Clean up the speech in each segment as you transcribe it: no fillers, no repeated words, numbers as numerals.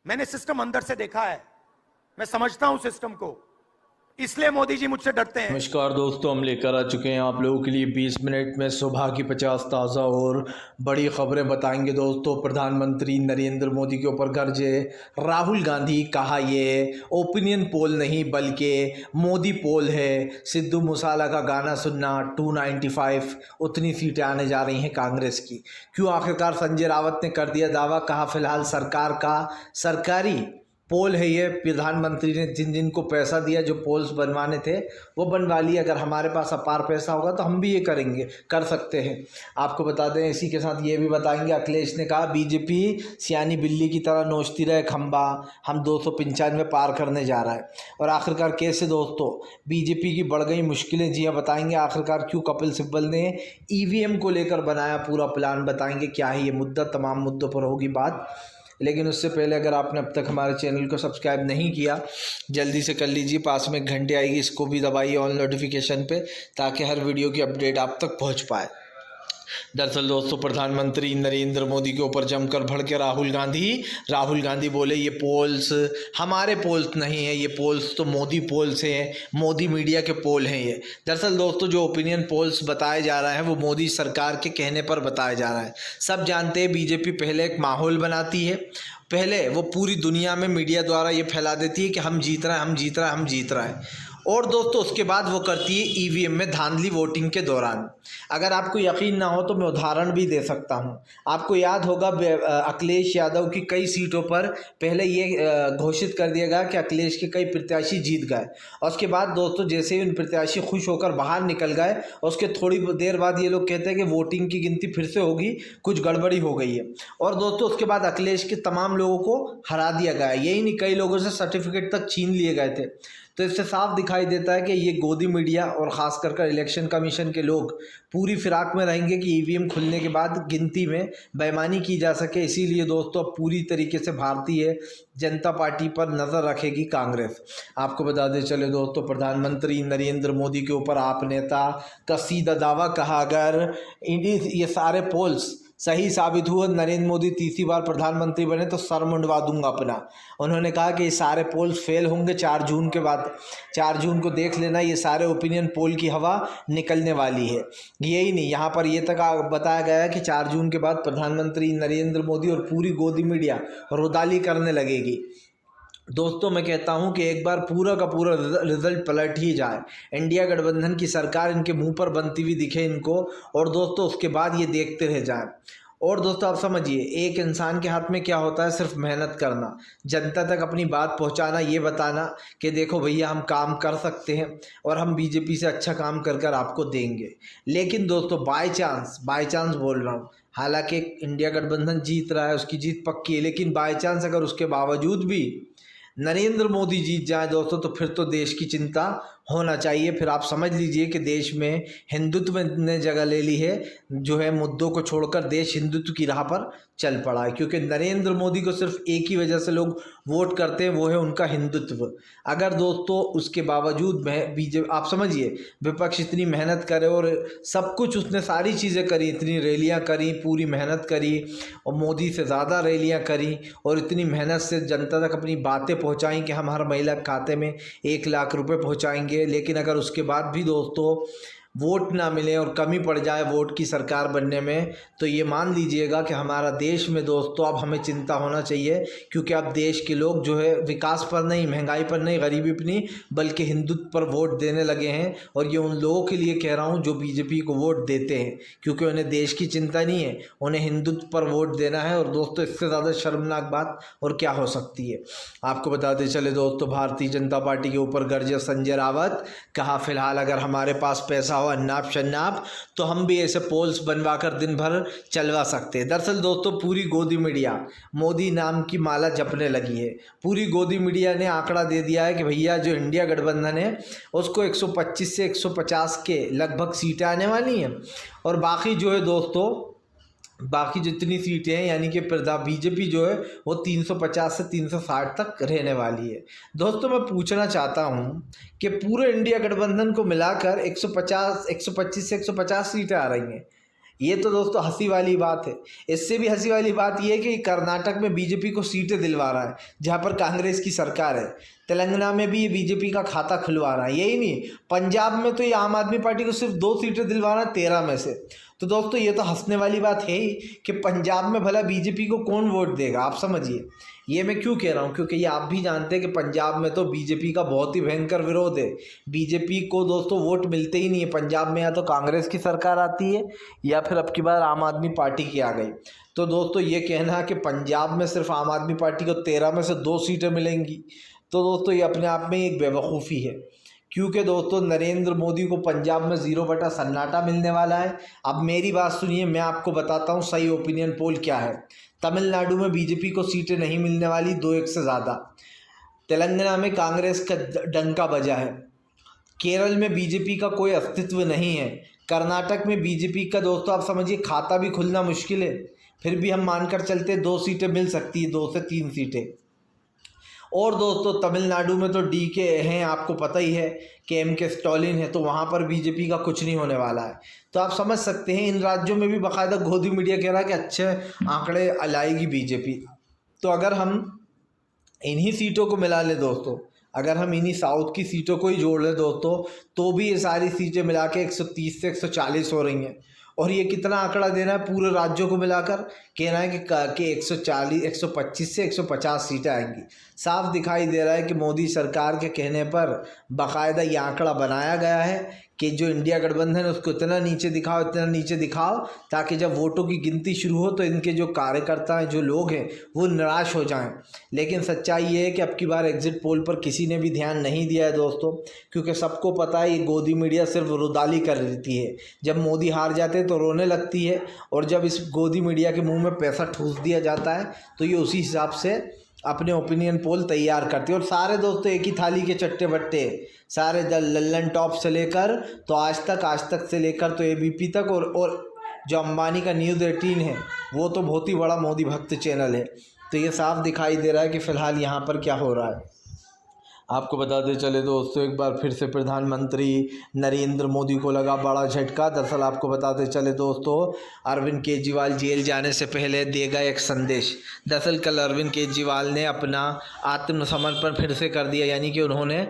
मैंने सिस्टम अंदर से देखा है, मैं समझता हूं सिस्टम को, इसलिए मोदी जी मुझसे डरते हैं। नमस्कार दोस्तों, हम लेकर आ चुके हैं आप लोगों के लिए 20 मिनट में सुबह की 50 ताज़ा और बड़ी खबरें बताएंगे। दोस्तों, प्रधानमंत्री नरेंद्र मोदी के ऊपर गर्जे राहुल गांधी, कहा ये ओपिनियन पोल नहीं बल्कि मोदी पोल है। सिद्धू मूसेवाला का गाना सुनना, 295 उतनी सीटें आने जा रही हैं कांग्रेस की। क्यों? आखिरकार संजय रावत ने कर दिया दावा, कहा फिलहाल सरकार का सरकारी पोल है ये। प्रधानमंत्री ने जिन जिन को पैसा दिया, जो पोल्स बनवाने थे वो बनवा लिए। अगर हमारे पास अपार पैसा होगा तो हम भी ये करेंगे, कर सकते हैं। आपको बता दें, इसी के साथ ये भी बताएंगे, अखिलेश ने कहा बीजेपी सियानी बिल्ली की तरह नोचती रहे खंबा, हम 295 पार करने जा रहा है। और आखिरकार कैसे दोस्तों बीजेपी की बढ़ गई मुश्किलें, जी हाँ बताएंगे। आखिरकार क्यों कपिल सिब्बल ने ईवीएम को लेकर बनाया पूरा प्लान, बताएंगे क्या है ये मुद्दा। तमाम मुद्दों पर होगी बात, लेकिन उससे पहले अगर आपने अब तक हमारे चैनल को सब्सक्राइब नहीं किया, जल्दी से कर लीजिए। पास में घंटे आएगी, इसको भी दबाइए ऑन नोटिफिकेशन पे, ताकि हर वीडियो की अपडेट आप तक पहुंच पाए। दरअसल दोस्तों, प्रधानमंत्री नरेंद्र मोदी के ऊपर जमकर भड़के राहुल गांधी बोले ये पोल्स हमारे पोल्स नहीं है, ये पोल्स तो मोदी पोल्स हैं, मोदी मीडिया के पोल हैं ये। दरअसल दोस्तों, जो ओपिनियन पोल्स बताए जा रहे हैं वो मोदी सरकार के कहने पर बताया जा रहा है। सब जानते हैं बीजेपी पहले एक माहौल बनाती है, पहले वो पूरी दुनिया में मीडिया द्वारा ये फैला देती है कि हम जीत रहे हैं, हम जीत रहे हैं, हम जीत रहे हैं। और दोस्तों उसके बाद वो करती है ईवीएम में धांधली वोटिंग के दौरान। अगर आपको यकीन ना हो तो मैं उदाहरण भी दे सकता हूं। आपको याद होगा अखिलेश यादव की कई सीटों पर पहले ये घोषित कर दिया गया कि अखिलेश के कई प्रत्याशी जीत गए, और उसके बाद दोस्तों जैसे ही उन प्रत्याशी खुश होकर बाहर निकल गए, उसके थोड़ी देर बाद ये लोग कहते हैं कि वोटिंग की गिनती फिर से होगी, कुछ गड़बड़ी हो गई है। और दोस्तों उसके बाद अखिलेश के तमाम लोगों को हरा दिया गया। यही नहीं, कई लोगों से सर्टिफिकेट तक छीन लिए गए थे। तो इससे साफ दिखाई देता है कि ये गोदी मीडिया और ख़ास कर इलेक्शन कमीशन के लोग पूरी फिराक में रहेंगे कि ईवीएम खुलने के बाद गिनती में बेईमानी की जा सके। इसीलिए दोस्तों अब पूरी तरीके से भारतीय जनता पार्टी पर नज़र रखेगी कांग्रेस। आपको बता दें चले दोस्तों, प्रधानमंत्री नरेंद्र मोदी के ऊपर आप नेता का सीधा दावा, कहा अगर ये सारे पोल्स सही साबित हुआ, नरेंद्र मोदी तीसरी बार प्रधानमंत्री बने तो सर मुंडवा दूंगा अपना। उन्होंने कहा कि ये सारे पोल्स फेल होंगे 4 जून के बाद। 4 जून को देख लेना, ये सारे ओपिनियन पोल की हवा निकलने वाली है। यही नहीं, यहाँ पर ये तक बताया गया है कि 4 जून के बाद प्रधानमंत्री नरेंद्र मोदी और पूरी गोदी मीडिया रुदाली करने लगेगी। दोस्तों मैं कहता हूं कि एक बार पूरा का पूरा रिजल्ट पलट ही जाए, इंडिया गठबंधन की सरकार इनके मुंह पर बनती हुई दिखे इनको, और दोस्तों उसके बाद ये देखते रह जाएं। और दोस्तों आप समझिए, एक इंसान के हाथ में क्या होता है, सिर्फ मेहनत करना, जनता तक अपनी बात पहुंचाना, ये बताना कि देखो भैया हम काम कर सकते हैं और हम बीजेपी से अच्छा काम कर कर आपको देंगे। लेकिन दोस्तों बाय चांस बोल रहा हूँ, हालांकि इंडिया गठबंधन जीत रहा है, उसकी जीत पक्की है, लेकिन बाय चांस अगर उसके बावजूद भी नरेंद्र मोदी जीत जाए दोस्तों, तो फिर तो देश की चिंता होना चाहिए। फिर आप समझ लीजिए कि देश में हिंदुत्व ने जगह ले ली है, जो है मुद्दों को छोड़कर देश हिंदुत्व की राह पर चल पड़ा है। क्योंकि नरेंद्र मोदी को सिर्फ एक ही वजह से लोग वोट करते हैं, वो है उनका हिंदुत्व। अगर दोस्तों उसके बावजूद बीजेपी, आप समझिए विपक्ष इतनी मेहनत करे और सब कुछ उसने सारी चीज़ें करी, इतनी रैलियाँ करी, पूरी मेहनत करी, और मोदी से ज़्यादा रैलियाँ करी, और इतनी मेहनत से जनता तक अपनी बातें पहुँचाई कि हम हर महिला के खाते में 1 लाख रुपये पहुँचाएंगे। लेकिन अगर उसके बाद भी दोस्तों वोट ना मिले और कमी पड़ जाए वोट की सरकार बनने में, तो ये मान लीजिएगा कि हमारा देश में दोस्तों अब हमें चिंता होना चाहिए। क्योंकि अब देश के लोग जो है विकास पर नहीं, महंगाई पर नहीं, गरीबी पर नहीं, बल्कि हिंदुत्व पर वोट देने लगे हैं। और ये उन लोगों के लिए कह रहा हूँ जो बीजेपी को वोट देते हैं, क्योंकि उन्हें देश की चिंता नहीं है, उन्हें हिंदुत्व पर वोट देना है। और दोस्तों इससे ज़्यादा शर्मनाक बात और क्या हो सकती है। आपको बताते चले दोस्तों, भारतीय जनता पार्टी के ऊपर गरजे संजय रावत, कहा फिलहाल अगर हमारे पास पैसा अन्नाप शन्नाप तो हम भी ऐसे पोल्स बनवा कर दिन भर चलवा सकते हैं। दरअसल दोस्तों पूरी गोदी मीडिया मोदी नाम की माला जपने लगी है। पूरी गोदी मीडिया ने आंकड़ा दे दिया है कि भैया जो इंडिया गठबंधन है उसको 125 से 150 के लगभग सीटें आने वाली हैं, और बाकी जो है दोस्तों बाकी जितनी सीटें हैं, यानी कि बीजेपी जो है वो 350 से 360 तक रहने वाली है। दोस्तों मैं पूछना चाहता हूं कि पूरे इंडिया गठबंधन को मिलाकर 125 से 150 सीटें आ रही हैं। ये तो दोस्तों हंसी वाली बात है। इससे भी हंसी वाली बात ये है कि कर्नाटक में बीजेपी को सीटें दिलवा रहा है जहाँ पर कांग्रेस की सरकार है। तेलंगाना में भी ये बीजेपी का खाता खुलवा रहा है। यही नहीं, पंजाब में तो ये आम आदमी पार्टी को सिर्फ 2 सीटें दिलवा रहा है 13 में से। तो दोस्तों ये तो हंसने वाली बात है ही कि पंजाब में भला बीजेपी को कौन वोट देगा, आप समझिए। ये मैं क्यों कह रहा हूँ, क्योंकि ये आप भी जानते हैं कि पंजाब में तो बीजेपी का बहुत ही भयंकर विरोध है। बीजेपी को दोस्तों वोट मिलते ही नहीं है पंजाब में, या तो कांग्रेस की सरकार आती है या फिर अब की बार आम आदमी पार्टी की आ गई। तो दोस्तों ये कहना है कि पंजाब में सिर्फ आम आदमी पार्टी को 13 में से 2 सीटें मिलेंगी, तो दोस्तों ये अपने आप में एक बेवकूफ़ी है। क्योंकि दोस्तों नरेंद्र मोदी को पंजाब में 0 सन्नाटा मिलने वाला है। अब मेरी बात सुनिए, मैं आपको बताता हूँ सही ओपिनियन पोल क्या है। तमिलनाडु में बीजेपी को सीटें नहीं मिलने वाली 2-1 से ज़्यादा। तेलंगाना में कांग्रेस का डंका बजा है। केरल में बीजेपी का कोई अस्तित्व नहीं है। कर्नाटक में बीजेपी का दोस्तों आप समझिए खाता भी खुलना मुश्किल है। फिर भी हम मानकर चलते 2 सीटें मिल सकती है, 2 से 3 सीटें। और दोस्तों तमिलनाडु में तो DK हैं, आपको पता ही है कि MK स्टालिन है, तो वहाँ पर बीजेपी का कुछ नहीं होने वाला है। तो आप समझ सकते हैं इन राज्यों में भी बाकायदा गोदी मीडिया कह रहा है कि अच्छे आंकड़े लाएगी बीजेपी। तो अगर हम इन्हीं सीटों को मिला लें दोस्तों, अगर हम इन्हीं साउथ की सीटों को ही जोड़ लें दोस्तों, तो भी ये सारी सीटें मिला के 130 से 140 हो रही हैं। और ये कितना आंकड़ा देना है पूरे राज्यों को मिलाकर, कहना है कि 140, 125 से 150 सीटें आएंगी। साफ दिखाई दे रहा है कि मोदी सरकार के कहने पर बाकायदा ये आंकड़ा बनाया गया है कि जो इंडिया गठबंधन है उसको इतना नीचे दिखाओ ताकि जब वोटों की गिनती शुरू हो तो इनके जो कार्यकर्ता हैं, जो लोग हैं, वो निराश हो जाएं। लेकिन सच्चाई ये है कि अब की बार एग्जिट पोल पर किसी ने भी ध्यान नहीं दिया है दोस्तों, क्योंकि सबको पता है ये गोदी मीडिया सिर्फ रुदाली कर देती है। जब मोदी हार जाते हैं तो रोने लगती है, और जब इस गोदी मीडिया के मुँह में पैसा ठूस दिया जाता है तो ये उसी हिसाब से अपने ओपिनियन पोल तैयार करती है। और सारे दोस्तों एक ही थाली के चट्टे बट्टे, सारे लल्लन टॉप से लेकर तो आज तक से लेकर तो ABP तक, और जो अंबानी का न्यूज़ 18 है वो तो बहुत ही बड़ा मोदी भक्त चैनल है। तो ये साफ दिखाई दे रहा है कि फ़िलहाल यहाँ पर क्या हो रहा है। आपको बताते चले दोस्तों, एक बार फिर से प्रधानमंत्री नरेंद्र मोदी को लगा बड़ा झटका। दरअसल आपको बताते चले दोस्तों, अरविंद केजरीवाल जेल जाने से पहले देगा एक संदेश। दरअसल कल अरविंद केजरीवाल ने अपना आत्मसमर्पण फिर से कर दिया, यानी कि उन्होंने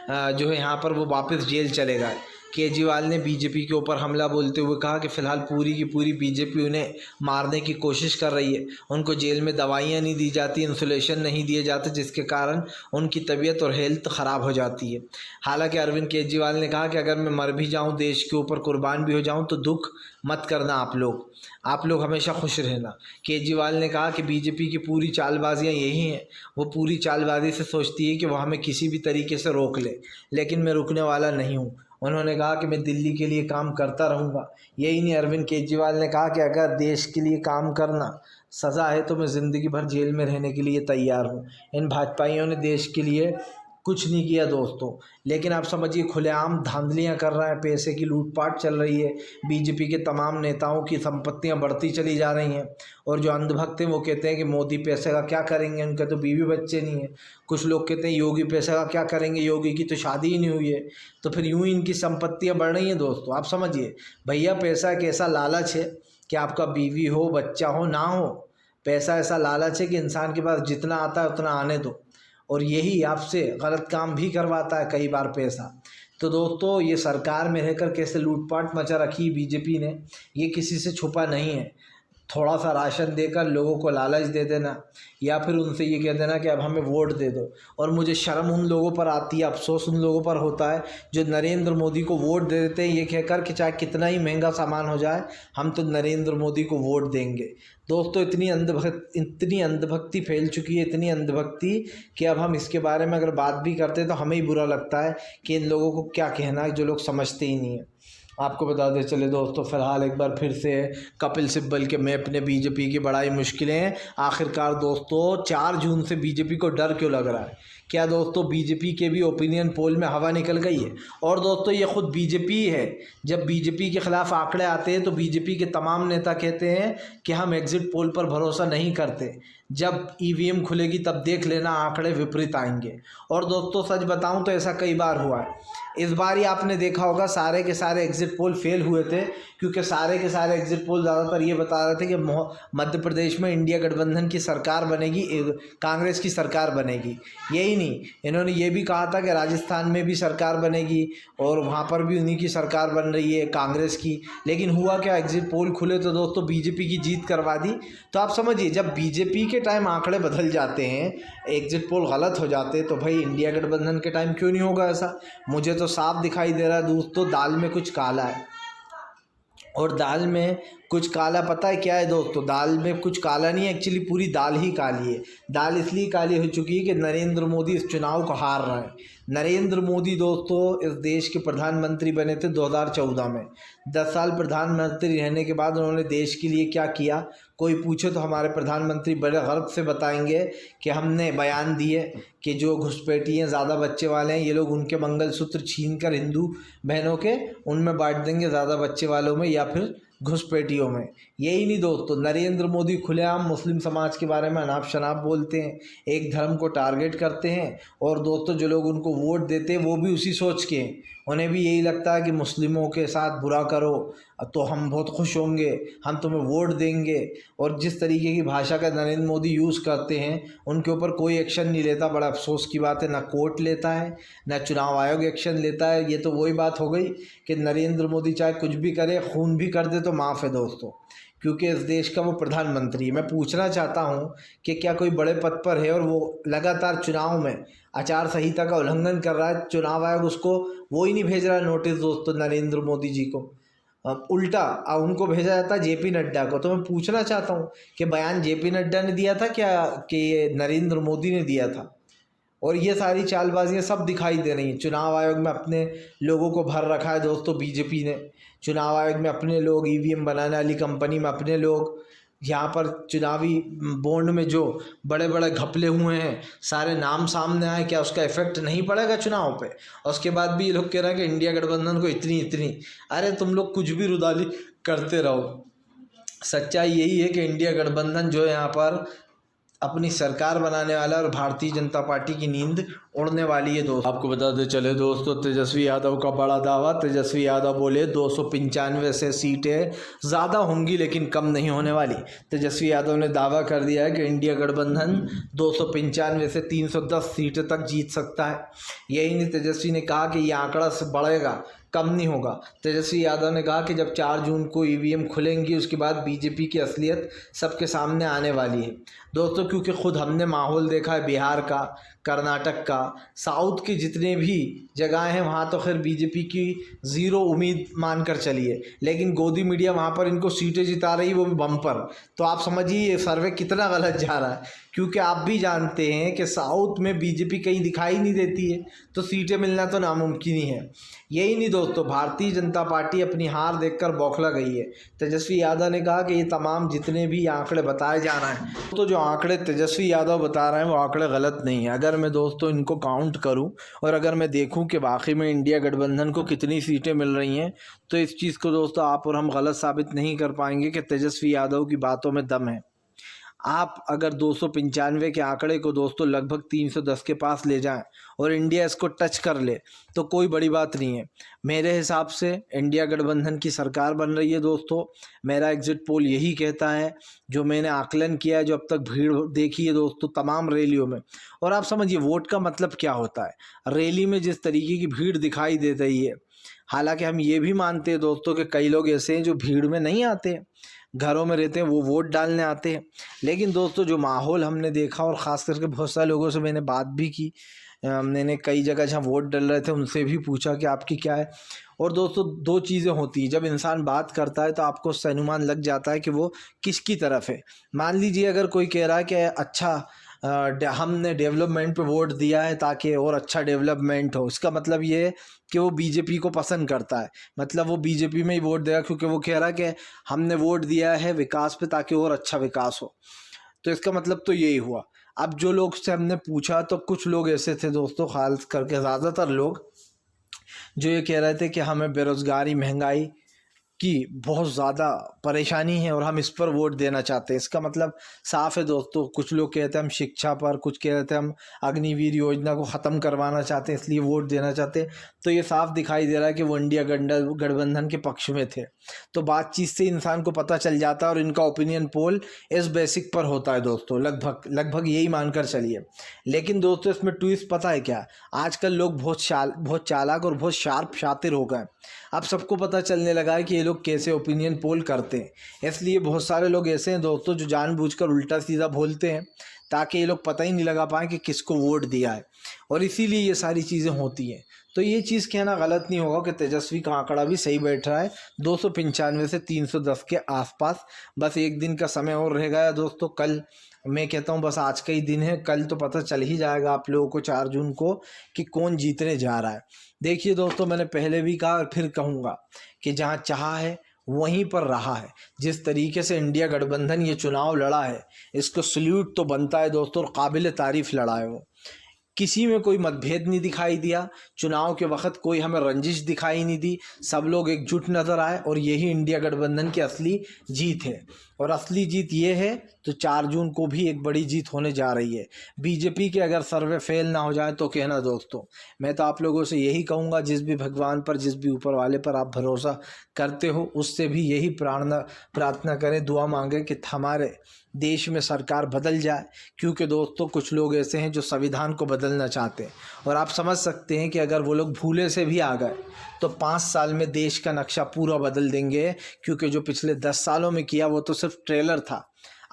जो है यहाँ पर वो वापस जेल चले गए। केजरीवाल ने बीजेपी के ऊपर हमला बोलते हुए कहा कि फ़िलहाल पूरी की पूरी बीजेपी उन्हें मारने की कोशिश कर रही है। उनको जेल में दवाइयाँ नहीं दी जाती, इंसुलेशन नहीं दिए जाते, जिसके कारण उनकी तबीयत और हेल्थ ख़राब हो जाती है। हालांकि अरविंद केजरीवाल ने कहा कि अगर मैं मर भी जाऊं, देश के ऊपर कुर्बान भी हो जाऊं, तो दुख मत करना आप लोग हमेशा खुश रहना। केजरीवाल ने कहा कि बीजेपी की पूरी चालबाजियाँ यही हैं, वो पूरी चालबाजी से सोचती है कि वो हमें किसी भी तरीके से रोक ले, लेकिन मैं रुकने वाला नहीं हूँ। उन्होंने कहा कि मैं दिल्ली के लिए काम करता रहूँगा। यही नहीं, अरविंद केजरीवाल ने कहा कि अगर देश के लिए काम करना सज़ा है तो मैं ज़िंदगी भर जेल में रहने के लिए तैयार हूँ। इन भाजपाइयों ने देश के लिए कुछ नहीं किया दोस्तों, लेकिन आप समझिए खुलेआम धांधलियाँ कर रहा है, पैसे की लूटपाट चल रही है। बीजेपी के तमाम नेताओं की संपत्तियाँ बढ़ती चली जा रही हैं, और जो अंधभक्त हैं वो कहते हैं कि मोदी पैसे का क्या करेंगे, उनके तो बीवी बच्चे नहीं हैं। कुछ लोग कहते हैं योगी पैसे का क्या करेंगे, योगी की तो शादी ही नहीं हुई है। तो फिर यूँ ही इनकी संपत्तियाँ बढ़ रही हैं दोस्तों। आप समझिए भैया, पैसा एक ऐसा लालच है कि आपका बीवी हो, बच्चा हो, ना हो, पैसा ऐसा लालच है कि इंसान के पास जितना आता है उतना आने दो, और यही आपसे गलत काम भी करवाता है कई बार पैसा। तो दोस्तों ये सरकार में रहकर कैसे लूटपाट मचा रखी बीजेपी ने, ये किसी से छुपा नहीं है। थोड़ा सा राशन देकर लोगों को लालच दे देना, या फिर उनसे ये कह देना कि अब हमें वोट दे दो। और मुझे शर्म उन लोगों पर आती है, अफसोस उन लोगों पर होता है जो नरेंद्र मोदी को वोट दे देते हैं ये कहकर कि चाहे कितना ही महंगा सामान हो जाए, हम तो नरेंद्र मोदी को वोट देंगे। दोस्तों इतनी अंधभक्ति फैल चुकी है, इतनी अंधभक्ति कि अब हम इसके बारे में अगर बात भी करते हैं तो हमें ही बुरा लगता है कि इन लोगों को क्या कहना है जो लोग समझते ही नहीं है। आपको बता दें चले दोस्तों, फ़िलहाल एक बार फिर से कपिल सिब्बल के मैप ने बीजेपी की बढ़ाई मुश्किलें। आखिरकार दोस्तों 4 जून से बीजेपी को डर क्यों लग रहा है? क्या दोस्तों बीजेपी के भी ओपिनियन पोल में हवा निकल गई है? और दोस्तों ये खुद बीजेपी है, जब बीजेपी के ख़िलाफ़ आंकड़े आते हैं तो बीजेपी के तमाम नेता कहते हैं कि हम एग्ज़िट पोल पर भरोसा नहीं करते, जब ईवीएम खुलेगी तब देख लेना आंकड़े विपरीत आएंगे। और दोस्तों सच बताऊं तो ऐसा कई बार हुआ है। इस बार ही आपने देखा होगा सारे के सारे एग्जिट पोल फेल हुए थे, क्योंकि सारे के सारे एग्जिट पोल ज़्यादातर ये बता रहे थे कि मध्य प्रदेश में इंडिया गठबंधन की सरकार बनेगी, कांग्रेस की सरकार बनेगी। यही नहीं, इन्होंने ये भी कहा था कि राजस्थान में भी सरकार बनेगी और वहाँ पर भी उन्हीं की सरकार बन रही है, कांग्रेस की। लेकिन हुआ क्या, एग्जिट पोल खुले तो दोस्तों बीजेपी की जीत करवा दी। तो आप समझिए, जब बीजेपी के टाइम आंकड़े बदल जाते हैं, एग्जिट पोल गलत हो जाते हैं, तो भाई इंडिया गठबंधन के टाइम क्यों नहीं होगा ऐसा। मुझे तो साफ दिखाई दे रहा है दोस्तों, दाल में कुछ काला है। और दाल में कुछ काला पता है क्या है दोस्तों, दाल में कुछ काला नहीं है, एक्चुअली पूरी दाल ही काली है। दाल इसलिए काली हो चुकी है कि नरेंद्र मोदी इस चुनाव को हार रहे हैं। नरेंद्र मोदी दोस्तों इस देश के प्रधानमंत्री बने थे 2014 में। 10 साल प्रधानमंत्री रहने के बाद उन्होंने देश के लिए क्या किया, कोई पूछे तो हमारे प्रधानमंत्री बड़े गर्व से बताएंगे कि हमने बयान दिए कि जो घुसपैठिए ज़्यादा बच्चे वाले हैं, ये लोग उनके मंगलसूत्र छीन कर हिंदू बहनों के उनमें बांट देंगे, ज़्यादा बच्चे वालों में या फिर घुसपैठियों में। यही नहीं दोस्तों, नरेंद्र मोदी खुलेआम मुस्लिम समाज के बारे में अनाप शनाप बोलते हैं, एक धर्म को टारगेट करते हैं। और दोस्तों जो लोग उनको वोट देते हैं वो भी उसी सोच के हैं, उन्हें भी यही लगता है कि मुस्लिमों के साथ बुरा करो तो हम बहुत खुश होंगे, हम तुम्हें वोट देंगे। और जिस तरीके की भाषा का नरेंद्र मोदी यूज़ करते हैं, उनके ऊपर कोई एक्शन नहीं लेता। बड़ा अफसोस की बात है, ना कोर्ट लेता है ना चुनाव आयोग एक्शन लेता है। ये तो वही बात हो गई कि नरेंद्र मोदी चाहे कुछ भी करे, खून भी कर दे तो माफ़ है दोस्तों, क्योंकि इस देश का वो प्रधानमंत्री है। मैं पूछना चाहता हूँ कि क्या कोई बड़े पद पर है और वो लगातार चुनाव में आचार संहिता का उल्लंघन कर रहा है, चुनाव आयोग उसको वो ही नहीं भेज रहा है नोटिस दोस्तों नरेंद्र मोदी जी को, उल्टा उनको भेजा जाता है जेपी नड्डा को। तो मैं पूछना चाहता हूँ कि बयान जेपी नड्डा ने दिया था क्या कि ये नरेंद्र मोदी ने दिया था। और ये सारी चालबाजियाँ सब दिखाई दे रही हैं। चुनाव आयोग में अपने लोगों को भर रखा है दोस्तों बीजेपी ने, चुनाव आयोग में अपने लोग, ईवीएम बनाने वाली कंपनी में अपने लोग, यहाँ पर चुनावी बॉन्ड में जो बड़े बड़े घपले हुए हैं सारे नाम सामने आए, क्या उसका इफेक्ट नहीं पड़ेगा चुनाव पे। और उसके बाद भी ये लोग कह रहे हैं कि इंडिया गठबंधन को इतनी, अरे तुम लोग कुछ भी रुदाली करते रहो। सच्चाई यही है कि इंडिया गठबंधन जो है यहाँ पर अपनी सरकार बनाने वाला और भारतीय जनता पार्टी की नींद उड़ने वाली है दोस्तों। आपको बताते चले दोस्तों, तेजस्वी यादव का बड़ा दावा। तेजस्वी यादव बोले 295 से सीटें ज़्यादा होंगी लेकिन कम नहीं होने वाली। तेजस्वी यादव ने दावा कर दिया है कि इंडिया गठबंधन 295 से 310 सीटें तक जीत सकता है। यही नहीं, तेजस्वी ने कहा कि ये आंकड़ा बढ़ेगा, कम नहीं होगा। तेजस्वी यादव ने कहा कि जब 4 जून को ईवीएम खुलेंगी उसके बाद बीजेपी की असलियत सबके सामने आने वाली है दोस्तों, क्योंकि खुद हमने माहौल देखा है बिहार का, कर्नाटक का, साउथ के जितने भी जगह हैं वहाँ तो खैर बीजेपी की ज़ीरो उम्मीद मानकर चलिए, लेकिन गोदी मीडिया वहाँ पर इनको सीटें जिता रही, वो भी बम्पर। तो आप समझिए ये सर्वे कितना गलत जा रहा है, क्योंकि आप भी जानते हैं कि साउथ में बीजेपी कहीं दिखाई नहीं देती है, तो सीटें मिलना तो नामुमकिन ही है। यही नहीं दोस्तों, भारतीय जनता पार्टी अपनी हार देखकर बौखला गई है। तेजस्वी यादव ने कहा कि ये तमाम जितने भी आंकड़े बताए जा रहे हैं, तो जो आंकड़े तेजस्वी यादव बता रहे हैं वो आंकड़े गलत नहीं है। अगर मैं दोस्तों इनको काउंट करूं और अगर मैं देखूं कि वाकई में इंडिया गठबंधन को कितनी सीटें मिल रही हैं, तो इस चीज़ को दोस्तों आप और हम गलत साबित नहीं कर पाएंगे कि तेजस्वी यादव की बातों में दम है। आप अगर 295 के आंकड़े को दोस्तों लगभग 310 के पास ले जाएं और इंडिया इसको टच कर ले तो कोई बड़ी बात नहीं है। मेरे हिसाब से इंडिया गठबंधन की सरकार बन रही है दोस्तों। मेरा एग्जिट पोल यही कहता है, जो मैंने आकलन किया है, जो अब तक भीड़ देखी है दोस्तों तमाम रैलियों में। और आप समझिए वोट का मतलब क्या होता है। रैली में जिस तरीके की भीड़ दिखाई दे रही है, हालांकि हम ये भी मानते हैं दोस्तों कि कई लोग ऐसे हैं जो भीड़ में नहीं आते, घरों में रहते हैं, वो वोट डालने आते हैं। लेकिन दोस्तों जो माहौल हमने देखा, और ख़ास करके बहुत सारे लोगों से मैंने बात भी की, मैंने कई जगह जहाँ वोट डल रहे थे उनसे भी पूछा कि आपकी क्या है। और दोस्तों 2 चीज़ें होती हैं, जब इंसान बात करता है तो आपको उससे अनुमान लग जाता है कि वो किसकी तरफ है। मान लीजिए अगर कोई कह रहा है कि अच्छा हमने डेवलपमेंट पे वोट दिया है ताकि और अच्छा डेवलपमेंट हो, इसका मतलब ये है कि वो बीजेपी को पसंद करता है, मतलब वो बीजेपी में ही वोट देगा, क्योंकि वो कह रहा है कि हमने वोट दिया है विकास पे ताकि और अच्छा विकास हो। तो इसका मतलब तो यही हुआ। अब जो लोग से हमने पूछा तो कुछ लोग ऐसे थे दोस्तों, खास करके ज़्यादातर लोग जो ये कह रहे थे कि हमें बेरोज़गारी, महंगाई कि बहुत ज़्यादा परेशानी है और हम इस पर वोट देना चाहते हैं। इसका मतलब साफ है दोस्तों, कुछ लोग कहते हैं हम शिक्षा पर, कुछ कहते हैं हम अग्निवीर योजना को ख़त्म करवाना चाहते हैं इसलिए वोट देना चाहते हैं। तो ये साफ दिखाई दे रहा है कि वो इंडिया गठबंधन के पक्ष में थे। तो बातचीत से इंसान को पता चल जाता है और इनका ओपिनियन पोल इस बेसिक पर होता है दोस्तों, लगभग यही मानकर चलिए। लेकिन दोस्तों इसमें ट्विस्ट पता है क्या, आजकल लोग बहुत चालाक और बहुत शातिर हो गए। अब सबको पता चलने लगा है कि ये लोग कैसे ओपिनियन पोल करते हैं। इसलिए बहुत सारे लोग ऐसे हैं दोस्तों जो जानबूझकर उल्टा सीधा बोलते हैं ताकि ये लोग पता ही नहीं लगा पाएँ कि किसको वोट दिया है, और इसीलिए ये सारी चीज़ें होती हैं। तो ये चीज़ कहना गलत नहीं होगा कि तेजस्वी का आंकड़ा भी सही बैठ रहा है, 295 से 310 के आसपास। बस एक दिन का समय और रह गया दोस्तों। कल मैं कहता हूँ बस आज का ही दिन है, कल तो पता चल ही जाएगा आप लोगों को 4 जून को कि कौन जीतने जा रहा है। देखिए दोस्तों, मैंने पहले भी कहा और फिर कहूँगा कि जहाँ चाहा है वहीं पर रहा है। जिस तरीके से इंडिया गठबंधन ये चुनाव लड़ा है, इसको सल्यूट तो बनता है दोस्तों, और काबिल तारीफ लड़ा है वो। किसी में कोई मतभेद नहीं दिखाई दिया, चुनाव के वक्त कोई हमें रंजिश दिखाई नहीं दी, सब लोग एकजुट नज़र आए, और यही इंडिया गठबंधन की असली जीत है। और असली जीत ये है तो 4 जून को भी एक बड़ी जीत होने जा रही है। बीजेपी के अगर सर्वे फेल ना हो जाए तो कहना दोस्तों, मैं तो आप लोगों से यही कहूँगा, जिस भी भगवान पर, जिस भी ऊपर वाले पर आप भरोसा करते हो, उससे भी यही प्रार्थना करें, दुआ मांगें कि हमारे देश में सरकार बदल जाए। क्योंकि दोस्तों कुछ लोग ऐसे हैं जो संविधान को बदलना चाहते हैं, और आप समझ सकते हैं कि अगर वो लोग भूले से भी आ गए तो 5 साल में देश का नक्शा पूरा बदल देंगे। क्योंकि जो पिछले 10 सालों में किया वो तो सिर्फ ट्रेलर था।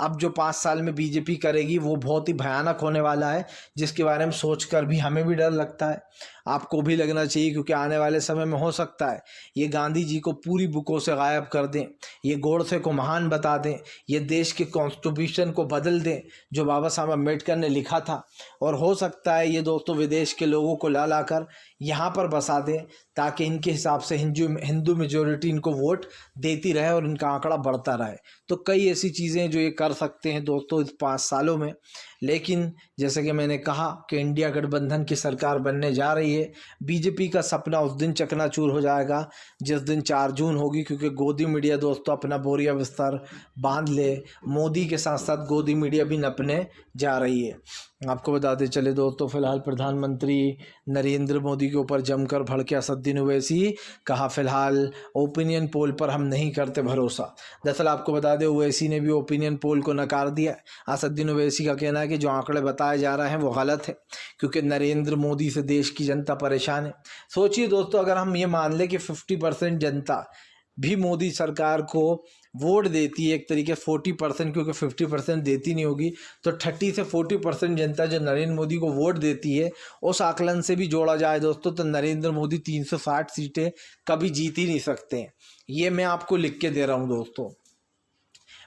अब जो 5 साल में बीजेपी करेगी वो बहुत ही भयानक होने वाला है, जिसके बारे में सोचकर भी हमें भी डर लगता है, आपको भी लगना चाहिए। क्योंकि आने वाले समय में हो सकता है ये गांधी जी को पूरी बुकों से गायब कर दें, ये गोडसे को महान बता दें, ये देश के कॉन्स्टिट्यूशन को बदल दें जो बाबा साहब अम्बेडकर ने लिखा था। और हो सकता है ये दोस्तों विदेश के लोगों को ला कर यहाँ पर बसा दें, ताकि इनके हिसाब से हिंदू मेजोरिटी इनको वोट देती रहे और इनका आंकड़ा बढ़ता रहे। तो कई ऐसी चीज़ें जो ये कर सकते हैं दोस्तों इस 5 सालों में। लेकिन जैसे कि मैंने कहा कि इंडिया गठबंधन की सरकार बनने जा रही है। बीजेपी का सपना उस दिन चकनाचूर हो जाएगा जिस दिन 4 जून होगी, क्योंकि गोदी मीडिया दोस्तों अपना बोरिया बिस्तर बांध ले, मोदी के साथ साथ गोदी मीडिया भी नपने जा रही है। आपको बताते चले दोस्तों, फिलहाल प्रधानमंत्री नरेंद्र मोदी के ऊपर जमकर भड़के असदुद्दीन ओवैसी, कहा फिलहाल ओपिनियन पोल पर हम नहीं करते भरोसा। दरअसल आपको बता दें ओवैसी ने भी ओपिनियन पोल को नकार दिया। असदुद्दीन ओवैसी का कहना है कि जो आंकड़े बताए जा रहे हैं वो गलत है, क्योंकि नरेंद्र मोदी से देश की जनता परेशान है। सोचिए दोस्तों, अगर हम ये मान लें कि 50% जनता भी मोदी सरकार को वोट देती है, एक तरीके 40%, क्योंकि 50% देती नहीं होगी, तो 30 से 40% जनता जो नरेंद्र मोदी को वोट देती है, उस आकलन से भी जोड़ा जाए दोस्तों तो नरेंद्र मोदी 360 सीटें कभी जीत ही नहीं सकते हैं। ये मैं आपको लिख के दे रहा हूँ दोस्तों।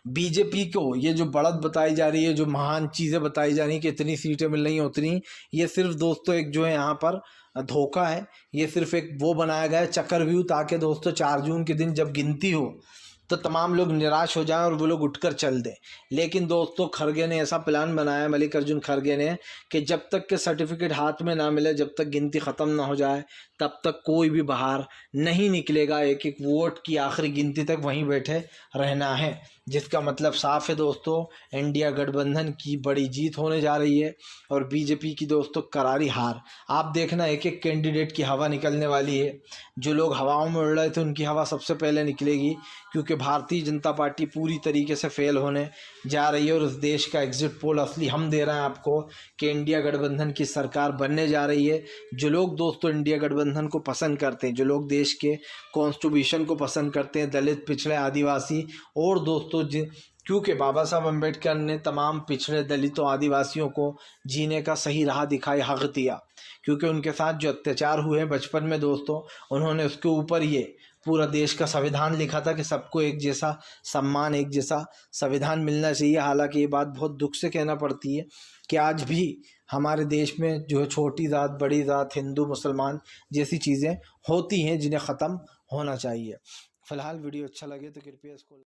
बीजेपी को ये जो बढ़त बताई जा रही है, जो महान चीज़ें बताई जा रही हैं कि इतनी सीटें मिल रही हैं उतनी, ये सिर्फ दोस्तों एक जो है यहाँ पर धोखा है। ये सिर्फ एक वो बनाया गया है चक्रव्यूह, ताकि दोस्तों 4 जून के दिन जब गिनती हो तो तमाम लोग निराश हो जाएं और वो लोग उठकर चल दें। लेकिन दोस्तों खड़गे ने ऐसा प्लान बनाया, मल्लिकार्जुन खड़गे ने, कि जब तक के सर्टिफिकेट हाथ में ना मिले, जब तक गिनती ख़त्म ना हो जाए, तब तक कोई भी बाहर नहीं निकलेगा। एक एक वोट की आखिरी गिनती तक वहीं बैठे रहना है, जिसका मतलब साफ है दोस्तों, इंडिया गठबंधन की बड़ी जीत होने जा रही है और बीजेपी की दोस्तों करारी हार। आप देखना एक एक कैंडिडेट की हवा निकलने वाली है। जो लोग हवाओं में उड़ रहे थे उनकी हवा सबसे पहले निकलेगी, क्योंकि भारतीय जनता पार्टी पूरी तरीके से फेल होने जा रही है। और इस देश का एग्जिट पोल असली हम दे रहे हैं आपको कि इंडिया गठबंधन की सरकार बनने जा रही है। जो लोग दोस्तों इंडिया गठबंधन को पसंद करते हैं, जो लोग देश के कॉन्स्टिट्यूशन को पसंद करते हैं, दलित, पिछड़े, आदिवासी, और दोस्तों क्योंकि बाबा साहब अम्बेडकर ने तमाम पिछड़े, दलितों, आदिवासियों को जीने का सही राह दिखाई, हक दिया, क्योंकि उनके साथ जो अत्याचार हुए बचपन में दोस्तों, उन्होंने उसके ऊपर ये पूरा देश का संविधान लिखा था कि सबको एक जैसा सम्मान, एक जैसा संविधान मिलना चाहिए। हालांकि ये बात बहुत दुख से कहना पड़ती है कि आज भी हमारे देश में जो है छोटी ज़ात, बड़ी ज़ात, हिंदू, मुसलमान जैसी चीज़ें होती हैं जिन्हें ख़त्म होना चाहिए। फ़िलहाल वीडियो अच्छा लगे तो कृपया इसको